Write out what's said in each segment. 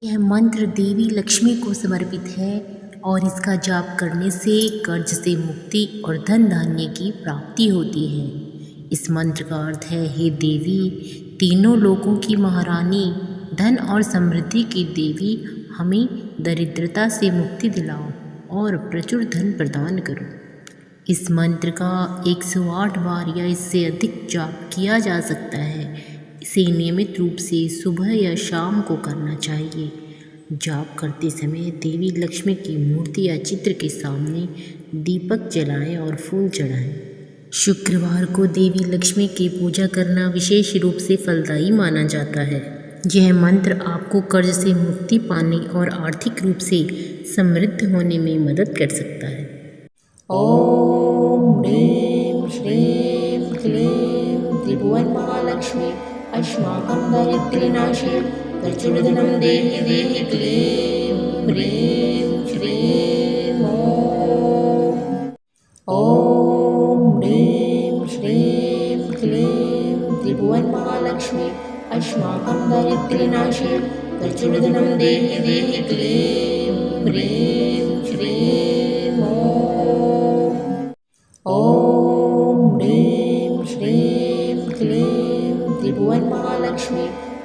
यह मंत्र देवी लक्ष्मी को समर्पित है और इसका जाप करने से कर्ज से मुक्ति और धन धान्य की प्राप्ति होती है। इस मंत्र का अर्थ है, हे देवी, तीनों लोकों की महारानी, धन और समृद्धि की देवी, हमें दरिद्रता से मुक्ति दिलाओ और प्रचुर धन प्रदान करो। इस मंत्र का 108 बार या इससे अधिक जाप किया जा सकता है। इसे नियमित रूप से सुबह या शाम को करना चाहिए। जाप करते समय देवी लक्ष्मी की मूर्ति या चित्र के सामने दीपक जलाएं और फूल चढ़ाएं। शुक्रवार को देवी लक्ष्मी की पूजा करना विशेष रूप से फलदायी माना जाता है। यह मंत्र आपको कर्ज से मुक्ति पाने और आर्थिक रूप से समृद्ध होने में मदद कर सकता है। ॐ ह्रीं श्रीं क्लीं त्रिभुवन महालक्ष्मी अस्माकं दारिद्र्यनाशे प्रचुरधनं देहि देहि क्लीं ह्रीं श्रीं ॐ ह्रीं श्रीं क्लीं त्रिभुवन महालक्ष्मी अस्माकं दारिद्र्यनाशे प्रचुरधनं देहि देहि क्लीं ह्रीं श्रीं ॐ ह्रीं श्रीं क्लीं त्रिभुवन महालक्ष्मी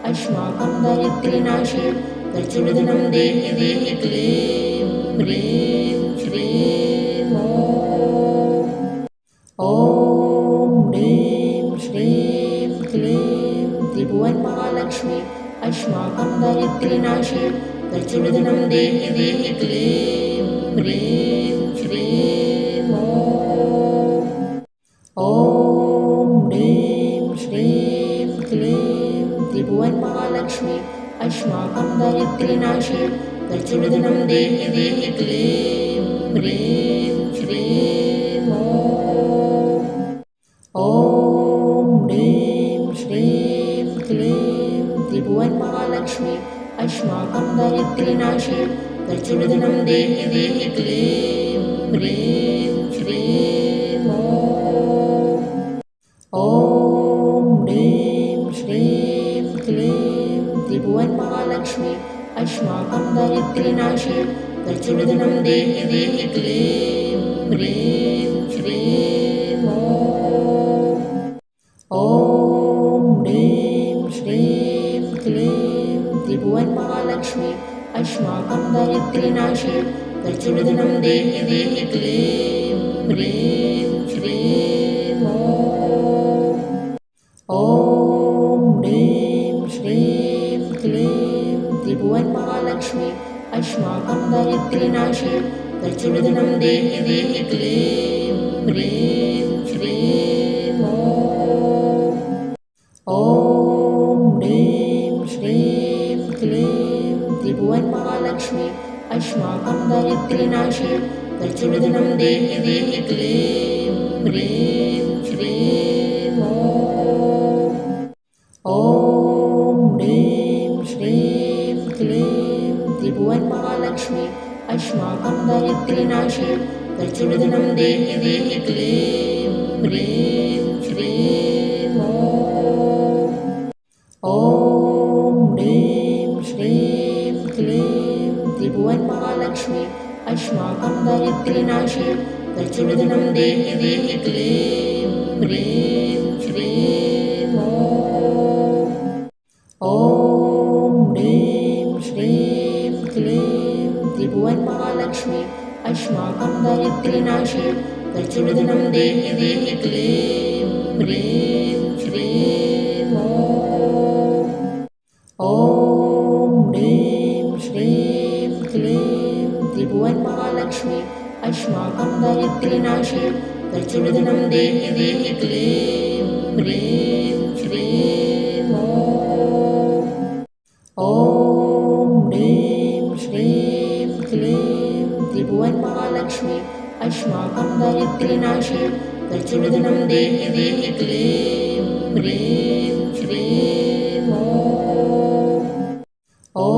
अस्माकं दारिद्र्यनाशे प्रचुरधनं देहि देहि क्लीं ह्रीं श्रीं ॐ ह्रीं श्रीं क्लीं त्रिभुवन महालक्ष्मी अस्माकं दारिद्र्यनाशे प्रचुरधनं देहि देहि क्लीं ह्रीं श्रीं ॐ ह्रीं श्रीं क्लीं त्रिभुवन महालक्ष्मी अस्माकं दारिद्र्यनाशे प्रचुरधनं देहि देहि क्लीं ह्रीं श्रीं ॐ ह्रीं श्रीं क्लीं त्रिभुवन महालक्ष्मी अस्माकं दारिद्र्यनाशे प्रचुरधनं देहि देहि क्लीं ह्रीं श्रीं ॐ ह्रीं श्रीं क्लीं त्रिभुवन महालक्ष्मी अस्माकं दारिद्र्यनाशे प्रचुरधनं देहि देहि क्लीं ह्रीं श्रीं ॐ ह्रीं श्रीं क्लीं त्रिभुवन महालक्ष्मी अस्माकं दारिद्र्यनाशे प्रचुरधनं देहि देहि क्लीं ह्रीं श्रीं ॐ ह्रीं श्रीं क्लीं त्रिभुवन महालक्ष्मी अस्माकं दारिद्र्यनाशे प्रचुरधनं देहि देहि क्लीं ह्रीं श्रीं ॐ ह्रीं श्रीं क्लीं त्रिभुवन महालक्ष्मी अस्माकं दारिद्र्यनाशे प्रचुरधनं देहि देहि क्लीं ह्रीं श्रीं ॐ ह्रीं श्रीं क्लीं त्रिभुवन महालक्ष्मी अस्माकं दारिद्र्यनाशे प्रचुरधनं देहि देहि क्लीं ह्रीं श्रीं ॐ ह्रीं श्रीं क्लीं त्रिभुवन महालक्ष्मी अस्माकं दारिद्र्यनाशे प्रचुरधनं देहि देहि क्लीं ह्रीं श्रीं ॐ ह्रीं श्रीं क्लीं त्रिभुवन महालक्ष्मी अस्माकं दारिद्र्यनाशे प्रचुरधनं देहि देहि क्लीं ह्रीं श्रीं ॐ ह्रीं श्रीं क्लीं त्रिभुवन महालक्ष्मी अस्माकं दारिद्र्यनाशे प्रचुरधनं देहि देहि क्लीं ह्रीं श्रीं ॐ ह्रीं श्रीं क्लीं त्रिभुवन महालक्ष्मी अस्माकं दारिद्र्यनाशे प्रचुरधनं देहि देहि क्लीं ह्रीं श्रीं ॐ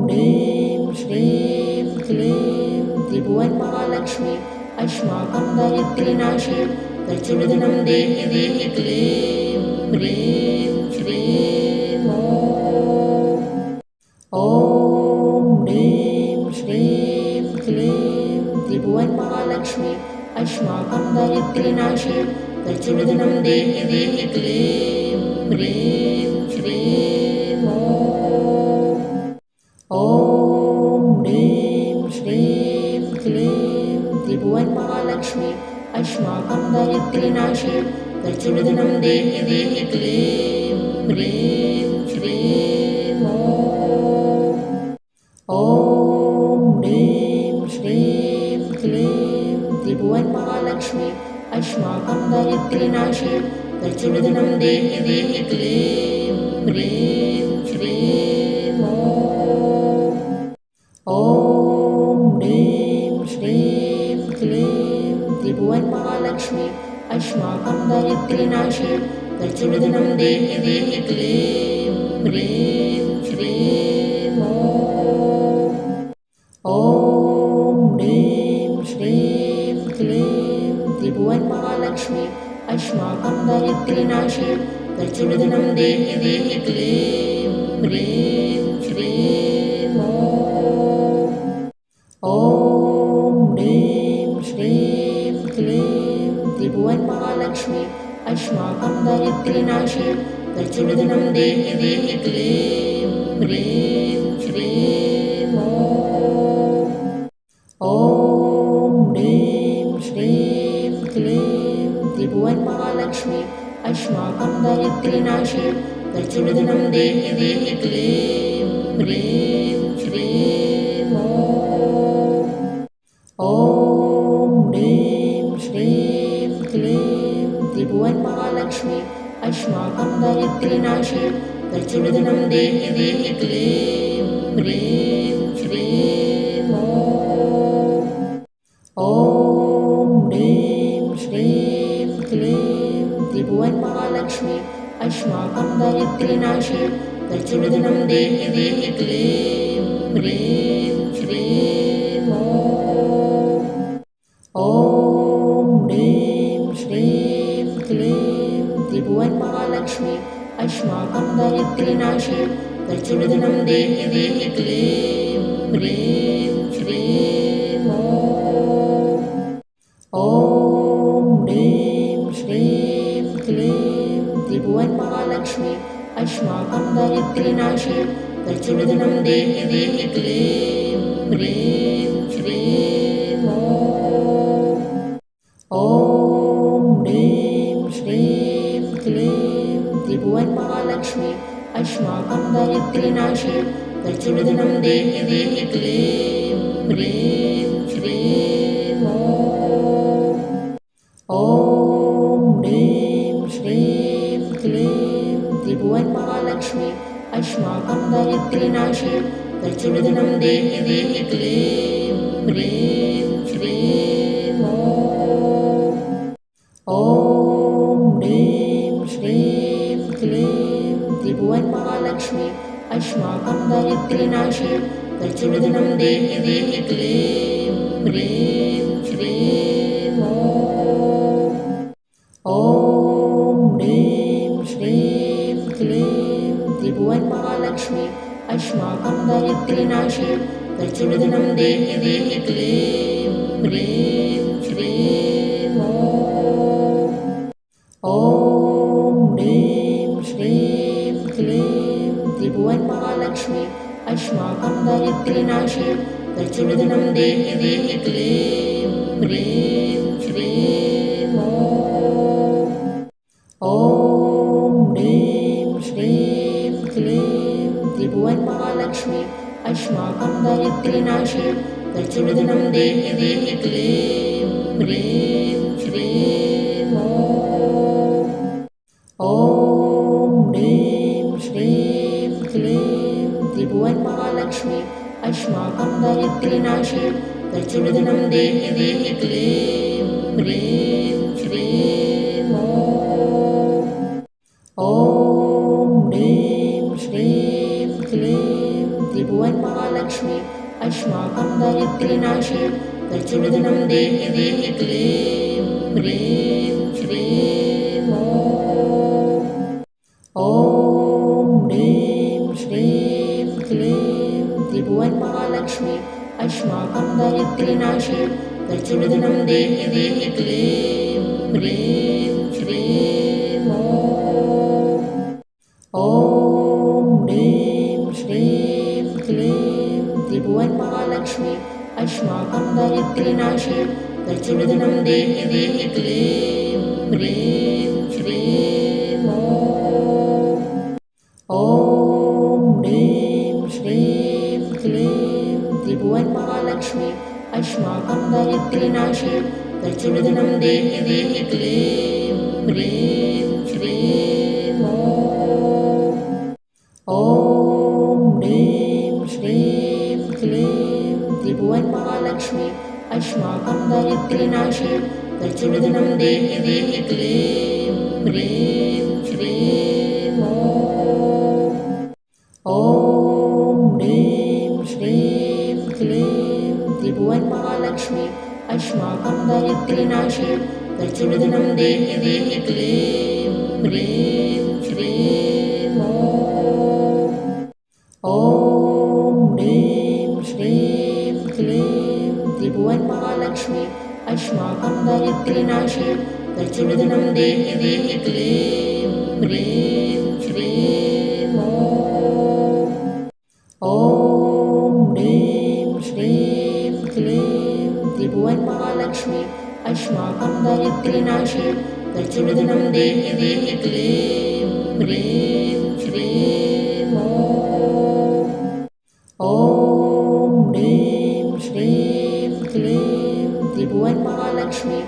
ह्रीं श्रीं क्लीं त्रिभुवन महालक्ष्मी अस्माकं दारिद्र्यनाशे प्रचुरधनं देहि देहि क्लीं ह्रीं श्रीं ॐ ह्रीं श्रीं क्लीं त्रिभुवनमहालक्ष्मी अस्माकं दारिद्र्यनाशे प्रचोदनं देहि देहि क्लीं ह्रीं श्रीं ॐ ह्रीं श्रीं क्लीं त्रिभुवनमहालक्ष्मी अस्माकं दारिद्र्यनाशे प्रचोदनं देहि देहि क्लीं ह्रीं श्रीं ॐ ह्रीं श्रीं क्लीं त्रिभुवनमहालक्ष्मी अस्माकं दारिद्र्यनाशे प्रचोदनं देहि देहि क्लीं ह्रीं श्रीं ॐ ह्रीं श्रीं क्लीं त्रिभुवनमहालक्ष्मी अस्माकं दारिद्र्यनाशे प्रचोदनं देहि देहि क्लीं ह्रीं श्रीं ॐ ह्रीं श्रीं क्लीं त्रिभुवनमहालक्ष्मी अस्माकं दारिद्र्यनाशे प्रचोदनं देहि देहि क्लीं ह्रीं श्रीं ॐ ह्रीं श्रीं क्लीं त्रिभुवनमहालक्ष्मी अस्माकं दारिद्र्यनाशे प्रचोदनं देहि देहि क्लीं ह्रीं श्रीं ॐ ह्रीं श्रीं क्लीं त्रिभुवनमहालक्ष्मी अस्माकं दारिद्र्यनाशे प्रचोदनं देहि देहि क्लीं ह्रीं श्रीं ॐ ह्रीं श्रीं क्लीं त्रिभुवनमहालक्ष्मी अस्माकं दारिद्र्यनाशे प्रचोदनं देहि देहि क्लीं ह्रीं श्रीं ॐ ह्रीं श्रीं क्लीं त्रिभुवनमहालक्ष्मी अस्माकं दारिद्र्यनाशे प्रचोदनं देहि देहि क्लीं ह्रीं श्रीं ॐ ह्रीं श्रीं क्लीं त्रिभुवनमहालक्ष्मी अस्माकं दारिद्र्यनाशे प्रचोदनं देहि देहि क्लीं ह्रीं श्रीं ॐ ह्रीं श्रीं क्लीं त्रिभुवनमहालक्ष्मी अस्माकं दारिद्र्यनाशे प्रचोदनं देहि देहि क्लीं ह्रीं श्रीं ॐ ह्रीं श्रीं क्लीं त्रिभुवनमहालक्ष्मी अस्माकं दारिद्र्यनाशे प्रचोदनं देहि देहि क्लीं ह्रीं श्रीं ॐ ह्रीं श्रीं क्लीं त्रिभुवनमहालक्ष्मी अस्माकं दारिद्र्यनाशे प्रचोदनं देहि देहि क्लीं ह्रीं श्रीं ॐ ह्रीं श्रीं क्लीं त्रिभुवनमहालक्ष्मी अस्माकं दारिद्र्यनाशे प्रचोदनं देहि देहि क्लीं ह्रीं श्रीं ॐ ह्रीं श्रीं क्लीं त्रिभुवनमहालक्ष्मी अस्माकं दारिद्र्यनाशे प्रचोदनं देहि देहि क्लीं ह्रीं श्रीं ॐ ह्रीं श्रीं क्लीं त्रिभुवनमहालक्ष्मी अस्माकं दारिद्र्यनाशे प्रचोदनं देहि देहि क्लीं ह्रीं श्रीं ॐ ह्रीं श्रीं क्लीं त्रिभुवनमहालक्ष्मी अस्माकं दारिद्र्यनाशे प्रचोदनं देहि देहि क्लीं ह्रीं श्रीं ॐ ह्रीं श्रीं क्लीं त्रिभुवनमहालक्ष्मी अस्माकं दारिद्र्यनाशे प्रचोदनं देहि देहि क्लीं ह्रीं श्रीं ॐ ह्रीं श्रीं क्लीं त्रिभुवनमहालक्ष्मी अस्माकं दारिद्र्यनाशे प्रचोदनं देहि देहि क्लीं ह्रीं श्रीं ॐ ह्रीं श्रीं क्लीं त्रिभुवनमहालक्ष्मी अस्माकं दारिद्र्यनाशे प्रचोदनं देहि देहि क्लीं ह्रीं श्रीं ॐ ह्रीं श्रीं क्लीं त्रिभुवनमहालक्ष्मी अस्माकं दारिद्र्यनाशे प्रचोदनं देहि देहि क्लीं ह्रीं श्रीं ॐ ह्रीं श्रीं क्लीं त्रिभुवनमहालक्ष्मी अस्माकं दारिद्र्यनाशे प्रचोदनं देहि देहि क्लीं ह्रीं श्रीं ॐ ह्रीं श्रीं क्लीं त्रिभुवनमहालक्ष्मी अस्माकं दारिद्र्यनाशे प्रचोदनं देहि देहि क्लीं ह्रीं श्रीं ॐ ह्रीं श्रीं क्लीं त्रिभुवनमहालक्ष्मी अस्माकं दारिद्र्यनाशे प्रचोदनं देहि देहि क्लीं ह्रीं श्रीं ॐ ह्रीं श्रीं क्लीं त्रिभुवनमहालक्ष्मी अस्माकं दारिद्र्यनाशे प्रचोदनं देहि देहि क्लीं ह्रीं श्रीं ॐ ह्रीं श्रीं क्लीं त्रिभुवनमहालक्ष्मी अस्माकं दारिद्र्यनाशे प्रचोदनं देहि देहि क्लीं ह्रीं श्रीं ॐ ह्रीं श्रीं क्लीं त्रिभुवनमहालक्ष्मी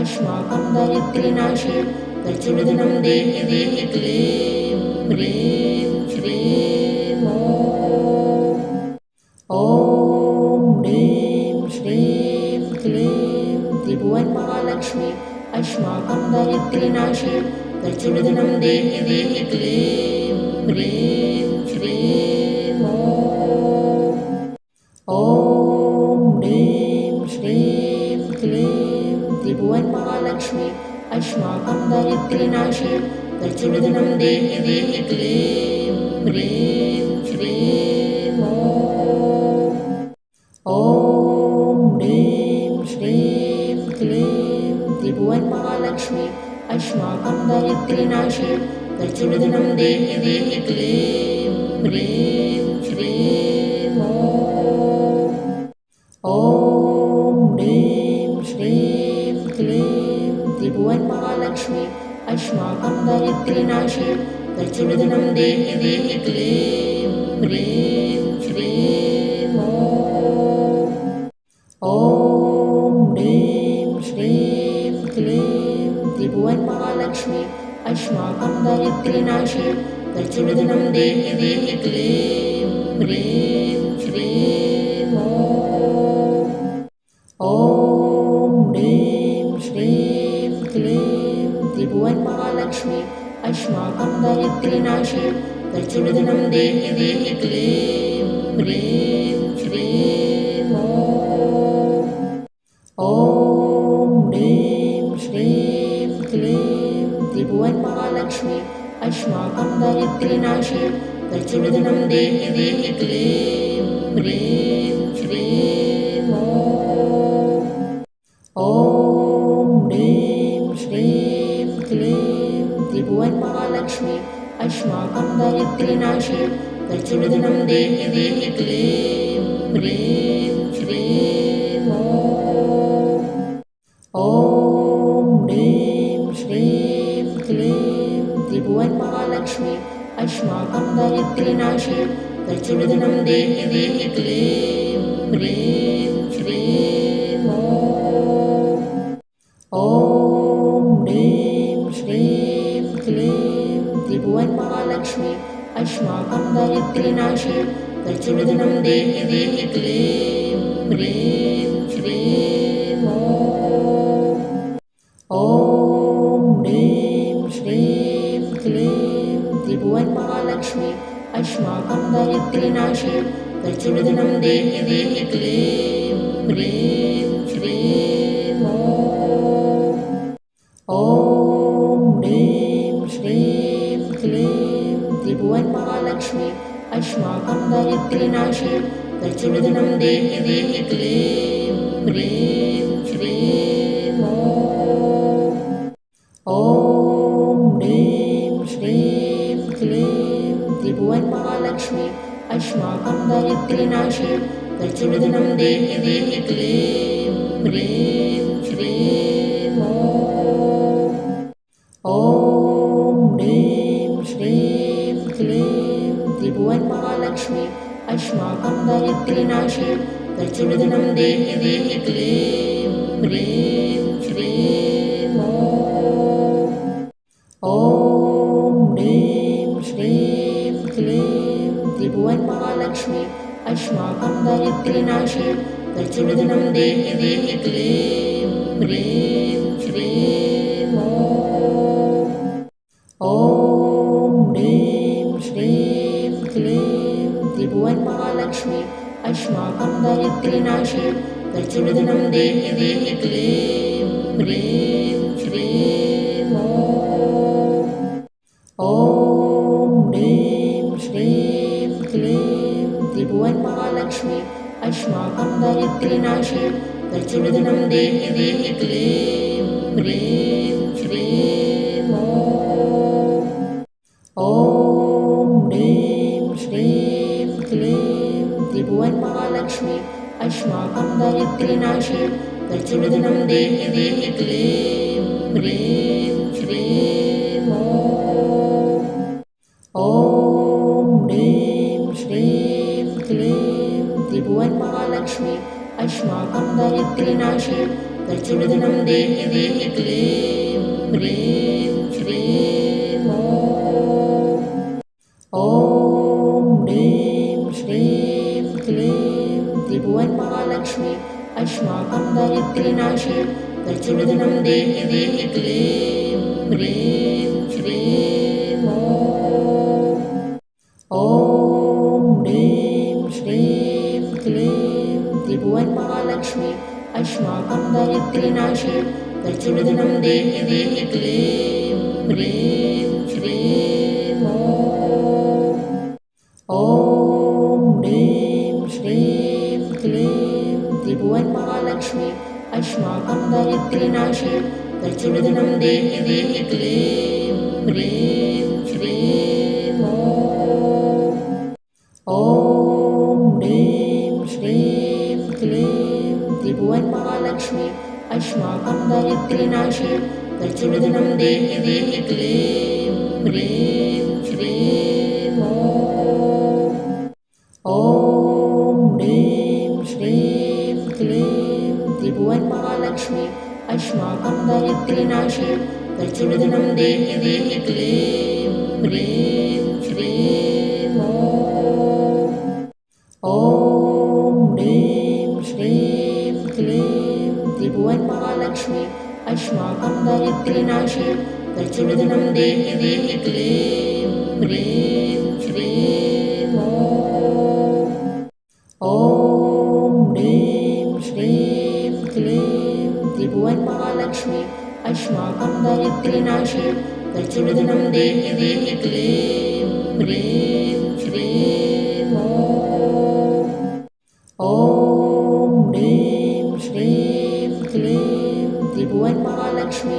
अस्माकं दारिद्र्यनाशे प्रचोदनं देहि देहि क्लीं ह्रीं श्रीं ॐ ह्रीं श्रीं क्लीं त्रिभुवनमहालक्ष्मी अस्माकं दारिद्र्यनाशे प्रचोदनं देहि देहि क्लीं ह्रीं श्रीं ॐ ह्रीं श्रीं क्लीं त्रिभुवनमहालक्ष्मी अस्माकं दारिद्र्यनाशे प्रचोदनं देहि देहि क्लीं ह्रीं श्रीं ॐ ह्रीं श्रीं क्लीं त्रिभुवनमहालक्ष्मी अस्माकं दारिद्र्यनाशे प्रचोदनं देहि देहि क्लीं ह्रीं श्रीं ॐ ह्रीं श्रीं क्लीं त्रिभुवनमहालक्ष्मी अस्माकं दारिद्र्यनाशे प्रचोदनं देहि देहि क्लीं ह्रीं श्रीं ॐ ह्रीं श्रीं क्लीं त्रिभुवनमहालक्ष्मी अस्माकं दारिद्र्यनाशे प्रचोदनं देहि देहि क्लीं ह्रीं श्रीं ॐ ह्रीं श्रीं क्लीं त्रिभुवनमहालक्ष्मी अस्माकं दारिद्र्यनाशे प्रचोदनं देहि देहि क्लीं ह्रीं श्रीं ॐ ह्रीं श्रीं क्लीं त्रिभुवनमहालक्ष्मी अस्माकं दारिद्र्यनाशे प्रचोदनं देहि देहि क्लीं ह्रीं श्रीं ॐ ह्रीं श्रीं क्लीं त्रिभुवनमहालक्ष्मी अस्माकं दारिद्र्यनाशे प्रचोदनं देहि देहि क्लीं ह्रीं श्रीं ॐ ह्रीं श्रीं क्लीं त्रिभुवनमहालक्ष्मी अस्माकं दारिद्र्यनाशे प्रचोदनं देहि देहि क्लीं ह्रीं श्रीं ॐ ह्रीं श्रीं क्लीं त्रिभुवनमहालक्ष्मी अस्माकं दारिद्र्यनाशे प्रचोदनं देहि देहि क्लीं ह्रीं श्रीं ॐ ह्रीं श्रीं क्लीं त्रिभुवनमहालक्ष्मी अस्माकं दारिद्र्यनाशे प्रचोदनं देहि देहि क्लीं ह्रीं श्रीं ॐ ह्रीं श्रीं क्लीं त्रिभुवनमहालक्ष्मी अस्माकं दारिद्र्यनाशे प्रचुरधनं देहि देहि क्लीं ह्रीं श्रीं ॐ ह्रीं श्रीं क्लीं त्रिभुवनमहालक्ष्मी अस्माकं दारिद्र्यनाशे प्रचुरधनं देहि देहि क्लीं ह्रीं श्रीं ॐ ह्रीं श्रीं क्लीं त्रिभुवनमहालक्ष्मी अस्माकं दारिद्र्यनाशे प्रचुरधनं देहि देहि क्लीं ह्रीं श्रीं ॐ ह्रीं श्रीं क्लीं त्रिभुवनमहालक्ष्मी अस्माकं दारिद्र्यनाशे प्रचुरधनं देहि देहि क्लीं ह्रीं श्रीं ॐ ह्रीं श्रीं क्लीं त्रिभुवनमहालक्ष्मी अस्माकं दारिद्र्यनाशे प्रचुरधनं देहि देहि क्लीं ह्रीं श्रीं ॐ ह्रीं श्रीं क्लीं त्रिभुवनमहालक्ष्मी अस्माकं दारिद्र्यनाशे प्रचुरधनं देहि देहि क्लीं ह्रीं श्रीं ॐ ह्रीं श्रीं क्लीं त्रिभुवनमहालक्ष्मी अस्माकं दारिद्र्यनाशे प्रचुरधनं देहि देहि क्लीं ह्रीं श्रीं ॐ ह्रीं श्रीं क्लीं त्रिभुवनमहालक्ष्मी अस्माकं दारिद्र्यनाशे प्रचुरधनं देहि देहि क्लीं ह्रीं श्रीं ॐ ह्रीं श्रीं क्लीं त्रिभुवनमहालक्ष्मी अस्माकं दारिद्र्यनाशे प्रचुरधनं देहि देहि क्लीं ह्रीं श्रीं ॐ ह्रीं श्रीं क्लीं त्रिभुवनमहालक्ष्मी अस्माकं दारिद्र्यनाशे प्रचुरधनं देहि देहि क्लीं ह्रीं श्रीं ॐ ह्रीं श्रीं क्लीं त्रिभुवनमहालक्ष्मी अस्माकं दारिद्र्यनाशे प्रचुरधनं देहि देहि क्लीं ह्रीं श्रीं ॐ ह्रीं श्रीं क्लीं त्रिभुवनमहालक्ष्मी अस्माकं दारिद्र्यनाशे प्रचुरधनं देहि देहि क्लीं ह्रीं श्रीं ॐ ह्रीं श्रीं क्लीं त्रिभुवनमहालक्ष्मी अस्माकं दारिद्र्यनाशे प्रचुरधनं देहि देहि क्लीं ह्रीं श्रीं ॐ ह्रीं श्रीं क्लीं त्रिभुवनमहालक्ष्मी अस्माकं दारिद्र्यनाशे प्रचुरधनं देहि देहि क्लीं ह्रीं श्रीं ॐ ह्रीं श्रीं क्लीं त्रिभुवनमहालक्ष्मी अस्माकं दारिद्र्यनाशे प्रचुरधनं देहि देहि क्लीं ह्रीं श्रीं ॐ ह्रीं श्रीं क्लीं त्रिभुवनमहालक्ष्मी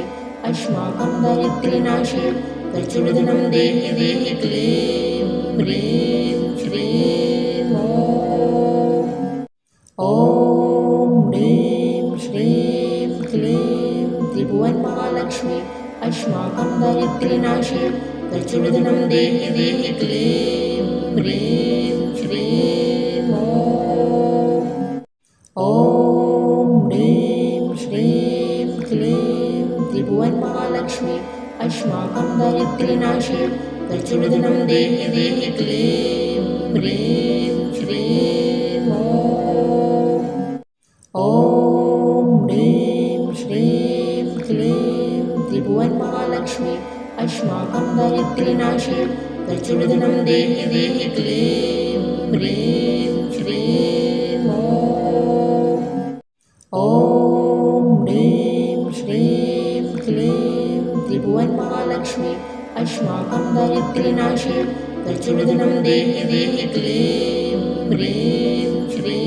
अस्माकं दारिद्र्यनाशे प्रचुरधनं देहि देहि क्लीं ह्रीं श्रीं ॐ ह्रीं श्रीं क्लीं त्रिभुवनमहालक्ष्मी अस्माकं दारिद्र्यनाशे प्रचुरधनं देहि देहि क्लीं ह्रीं श्रीं ॐ ह्रीं श्रीं क्लीं त्रिभुवनमहालक्ष्मी अस्माकं दारिद्र्यनाशे प्रचुरधनं देहि देहि क्लीं ह्रीं श्रीं ॐ ह्रीं श्रीं क्लीं त्रिभुवनमहालक्ष्मी अस्माकं दारिद्र्यनाशे प्रचुरधनं देहि देहि क्लीं ह्रीं श्रीं ॐ ह्रीं श्रीं क्लीं त्रिभुवनमहालक्ष्मी अस्माकं दारिद्र्यनाशे प्रचुरधनं देहि देहि क्लीं ह्रीं श्रीं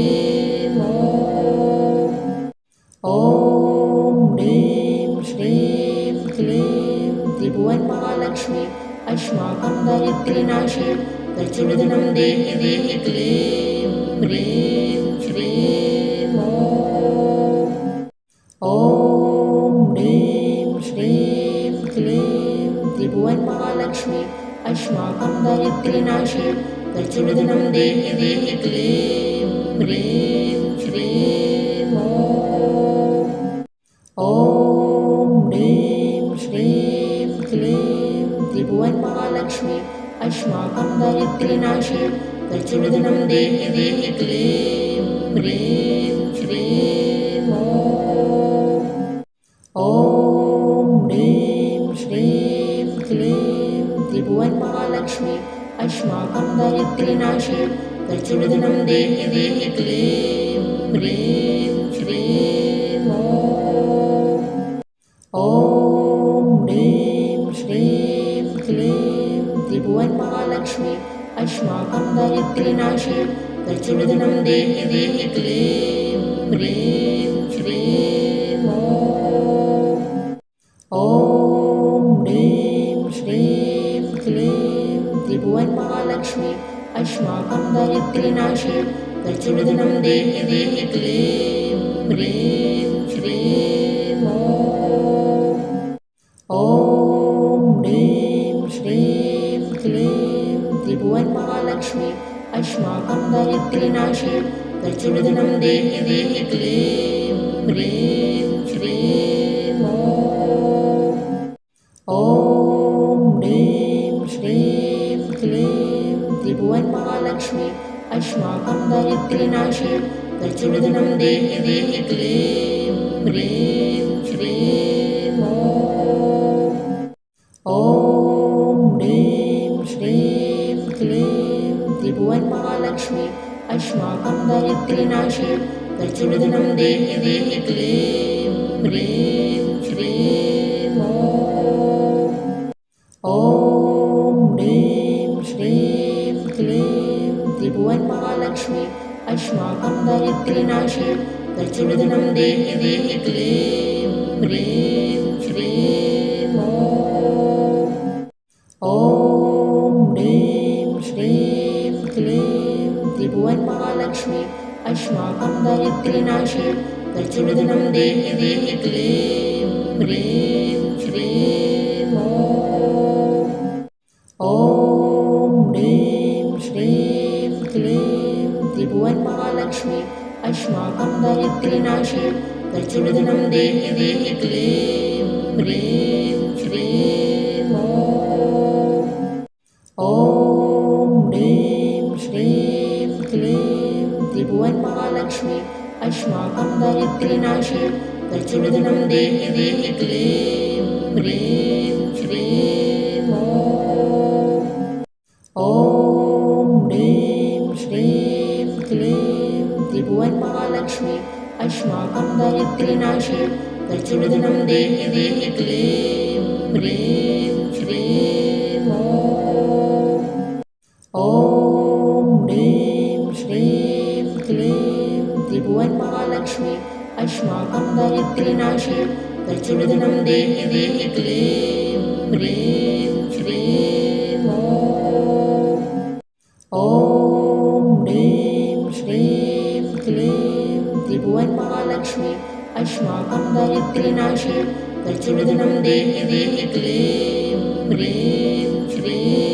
अस्माकं दारिद्र्यनाशे प्रचोदनं देहि देहि क्लीं ह्रीं श्रीं ॐ ह्रीं श्रीं क्लीं त्रिभुवनमहालक्ष्मी अस्माकं दारिद्र्यनाशे प्रचोदनं देहि देहि क्लीं ह्रीं श्रीं ॐ ह्रीं श्रीं क्लीं त्रिभुवनमहालक्ष्मी अस्माकं दारिद्र्यनाशे प्रचोदनं देहि देहि क्लीं ह्रीं श्रीं ॐ ह्रीं श्रीं क्लीं त्रिभुवनमहालक्ष्मी अस्माकं दारिद्र्यनाशे प्रचोदनं देहि देहि क्लीं ह्रीं श्रीं ॐ ह्रीं श्रीं क्लीं त्रिभुवनमहालक्ष्मी अस्माकं दारिद्र्यनाशे प्रचोदनं देहि देहि क्लीं ह्रीं श्रीं ॐ ह्रीं श्रीं क्लीं त्रिभुवनमहालक्ष्मी अस्माकं दारिद्र्यनाशे प्रचोदनं देहि देहि क्लीं ह्रीं श्रीं ॐ ह्रीं श्रीं क्लीं त्रिभुवनमहालक्ष्मी अस्माकं दारिद्र्यनाशे प्रचोदनं देहि देहि क्लीं ह्रीं श्रीं ॐ ह्रीं श्रीं क्लीं त्रिभुवनमहालक्ष्मी अस्माकं दारिद्र्यनाशे प्रचोदनं देहि देहि क्लीं ह्रीं श्रीं ॐ ह्रीं श्रीं क्लीं त्रिभुवनमहालक्ष्मी अस्माकं दारिद्र्यनाशे प्रचोदनं देहि देहि क्लीं ह्रीं श्रीं ॐ ह्रीं श्रीं क्लीं त्रिभुवनमहालक्ष्मी अस्माकं दारिद्र्यनाशे प्रचोदनं देहि देहि क्लीं ह्रीं श्रीं ॐ ह्रीं श्रीं क्लीं त्रिभुवनमहालक्ष्मी अस्माकं दारिद्र्यनाशे प्रचोदनं देहि देहि क्लीं ह्रीं श्रीं ॐ ह्रीं श्रीं क्लीं त्रिभुवनमहालक्ष्मी अस्माकं दारिद्र्यनाशे प्रचोदनं देहि देहि क्लीं ह्रीं श्रीं ॐ ह्रीं श्रीं क्लीं त्रिभुवनमहालक्ष्मी अस्माकं दारिद्र्यनाशे प्रचोदनं देहि देहि क्लीं ह्रीं श्रीं ॐ ह्रीं श्रीं क्लीं त्रिभुवनमहालक्ष्मी अस्माकं दारिद्र्यनाशे प्रचोदनं देहि देहि क्लीं ह्रीं श्रीं ॐ ह्रीं श्रीं क्लीं त्रिभुवनमहालक्ष्मी अस्माकं दारिद्र्यनाशे प्रचोदनं देहि देहि क्लीं ह्रीं श्रीं ॐ ह्रीं श्रीं क्लीं त्रिभुवनमहालक्ष्मी अस्माकं दारिद्र्यनाशे प्रचोदनं देहि देहि क्लीं ह्रीं श्रीं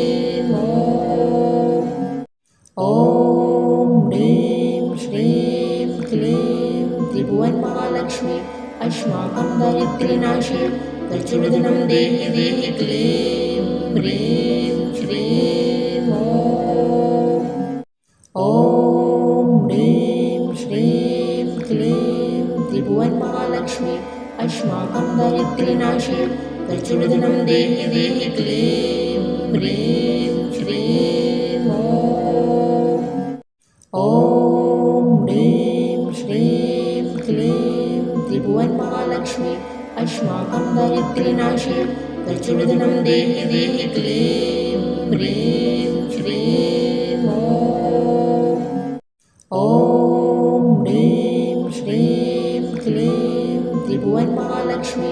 ॐ ह्रीं श्रीं क्लीं त्रिभुवनमहालक्ष्मी अस्माकं दारिद्र्यनाशे प्रचोदनं देहि देहि क्लीं ह्रीं श्रीं ॐ ह्रीं श्रीं क्लीं त्रिभुवनमहालक्ष्मी अस्माकं दारिद्र्यनाशे प्रचोदनं देहि देहि क्लीं ह्रीं श्रीं ॐ ह्रीं श्रीं क्लीं त्रिभुवनमहालक्ष्मी अस्माकं दारिद्र्यनाशे प्रचोदनं देहि देहि क्लीं ह्रीं श्रीं ॐ ह्रीं श्रीं क्लीं त्रिभुवनमहालक्ष्मी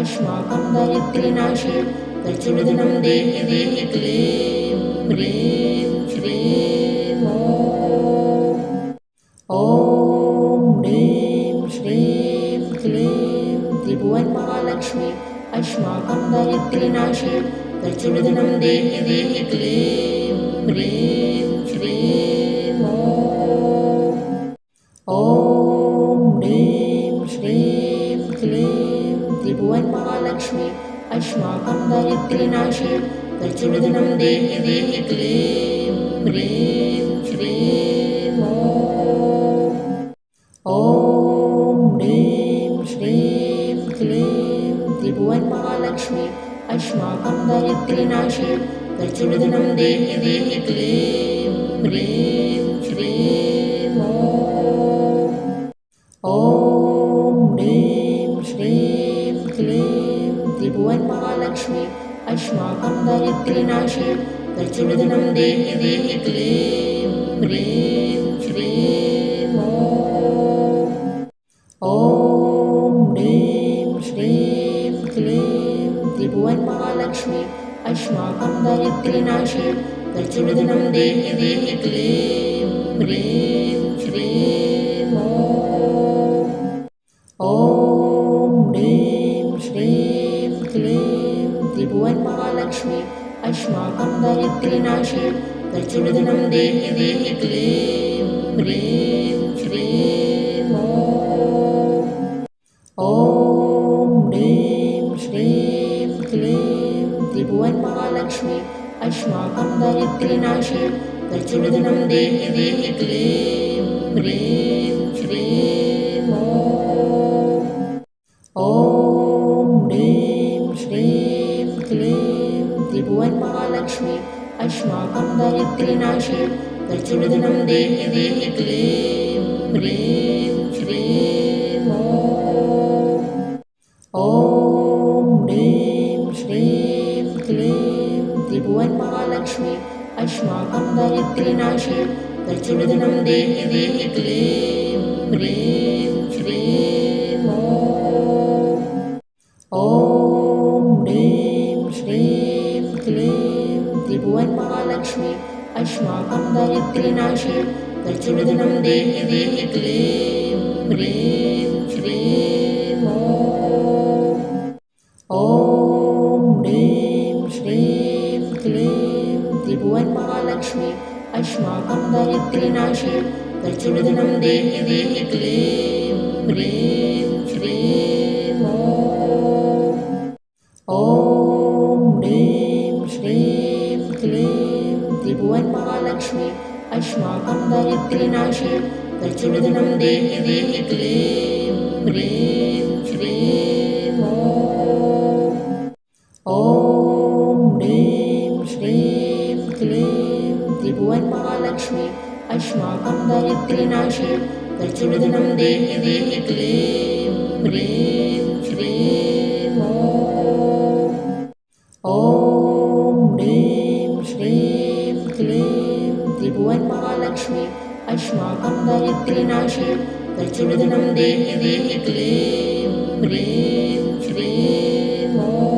अस्माकं दारिद्र्यनाशे प्रचोदनं देहि देहि क्लीं ह्रीं श्रीं ॐ ह्रीं श्रीं क्लीं त्रिभुवनमहालक्ष्मी अस्माकं दारिद्र्यनाशे प्रचोदनं देहि देहि क्लीं ह्रीं श्रीं ॐ ह्रीं श्रीं क्लीं त्रिभुवनमहालक्ष्मी अस्माकं दारिद्र्यनाशे प्रचोदनं देहि देहि क्लीं ह्रीं श्रीं ॐ ह्रीं श्रीं क्लीं त्रिभुवनमहालक्ष्मी अस्माकं दारिद्र्यनाशे प्रचोदनं देहि देहि क्लीं ह्रीं श्रीं ॐ ह्रीं श्रीं क्लीं त्रिभुवनमहालक्ष्मी अस्माकं दारिद्र्यनाशे प्रचोदनं देहि देहि क्लीं ह्रीं श्रीं ॐ ह्रीं श्रीं क्लीं त्रिभुवनमहालक्ष्मी अस्माकं दारिद्र्यनाशे प्रचोदनं देहि देहि क्लीं ह्रीं श्रीं ॐ ह्रीं श्रीं क्लीं त्रिभुवनमहालक्ष्मी अस्माकं दारिद्र्यनाशे प्रचोदनं देहि देहि क्लीं ह्रीं श्रीं ॐ ह्रीं श्रीं क्लीं त्रिभुवनमहालक्ष्मी अस्माकं दारिद्र्यनाशे प्रचोदनं देहि देहि क्लीं ह्रीं श्रीं ॐ ह्रीं श्रीं क्लीं त्रिभुवनमहालक्ष्मी अस्माकं दारिद्र्यनाशे प्रचोदनं देहि देहि क्लीं ह्रीं श्रीं ॐ ह्रीं श्रीं क्लीं त्रिभुवनमहालक्ष्मी अस्माकं दारिद्र्यनाशे प्रचोदनं देहि देहि क्लीं ह्रीं श्रीं ॐ ह्रीं श्रीं क्लीं त्रिभुवनमहालक्ष्मी अस्माकं दारिद्र्यनाशे प्रचोदनं देहि देहि क्लीं ह्रीं श्रीं ॐ ह्रीं श्रीं क्लीं त्रिभुवनमहालक्ष्मी अस्माकं दारिद्र्यनाशे प्रचोदनं देहि देहि क्लीं ह्रीं श्रीं ॐ ह्रीं श्रीं क्लीं त्रिभुवनमहालक्ष्मी अस्माकं दारिद्र्यनाशे प्रचोदनं देहि देहि क्लीं ह्रीं श्रीं ॐ ह्रीं श्रीं क्लीं त्रिभुवनमहालक्ष्मी अस्माकं दारिद्र्यनाशे प्रचोदनं देहि देहि क्लीं ह्रीं श्रीं ॐ ह्रीं श्रीं क्लीं त्रिभुवनमहालक्ष्मी अस्माकं दारिद्र्यनाशे प्रचोदनं देहि देहि क्लीं ह्रीं श्रीं